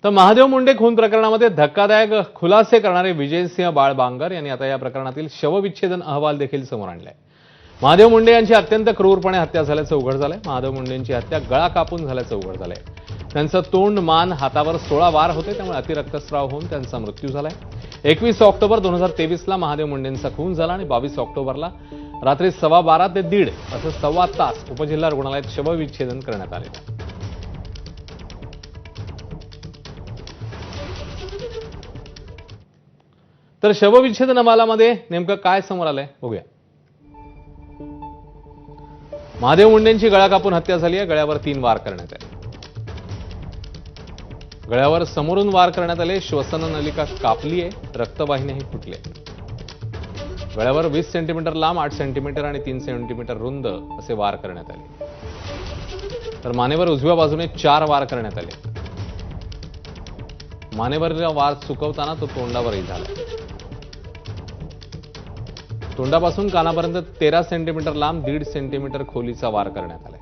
तर महादेव मुंडे खून प्रकरणामध्ये धक्कादायक खुलासे करणारे विजयसिंह बाळ बांगर यांनी आता या प्रकरणातील शवविच्छेदन अहवाल देखील समोर आणलाय। महादेव मुंडे यांची अत्यंत क्रूरपणे हत्या झाल्याचं उघड झालंय। महादेव मुंडेंची हत्या गळा कापून झाल्याचं उघड झालंय। त्यांचं तोंड, मान, हातावर 16 वार होते, त्यामुळे अतिरक्तस्राव होऊन त्यांचा मृत्यू झालाय। 21 ऑक्टोबर 2023ला महादेव मुंडेंचा खून झाला आणि 22 ऑक्टोबरला रात्री 12:15 ते 1:30 असं 1.25 तास उपजिल्हा रुग्णालयात शवविच्छेदन करण्यात आले। तर शवविच्छेदन अहवालामध्ये नेमकं काय समोर आलंय बघूया। महादेव मुंडेंची गळा कापून हत्या झाली आहे। गळ्यावर 3 वार करण्यात आले। गळ्यावर समोरून वार करण्यात आले। श्वसन नलिका कापली आहे, रक्तवाहिन्याही फुटल्या। गळ्यावर 20 सेंटीमीटर लांब, 8 सेंटीमीटर आणि 3 सेंटीमीटर रुंद असे वार करण्यात आले। तर मानेवर उजव्या बाजूने 4 वार करण्यात आले। मानेवरचा वार चुकवताना तो तोंडावरही झाला। तोंडापासून कानापर्यंत 13 सेंटीमीटर लांब, 1.5 सेंटीमीटर खोलीचा वार करण्यात आलाय।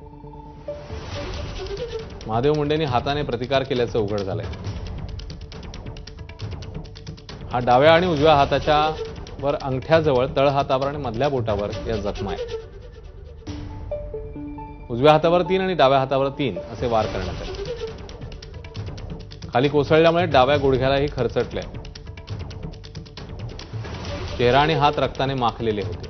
महादेव मुंडेंनी हाताने प्रतिकार केल्याचं उघड झालंय। हा डाव्या आणि उजव्या हाताच्या वर अंगठ्याजवळ, तळहातावर आणि मधल्या बोटावर या जखमा आहेत। उजव्या हातावर 3 आणि डाव्या हातावर 3 असे वार करण्यात आले। खाली कोसळल्यामुळे डाव्या गुडघ्यालाही खरचटले। चेहरा आणि हात रक्ताने माखलेले होते।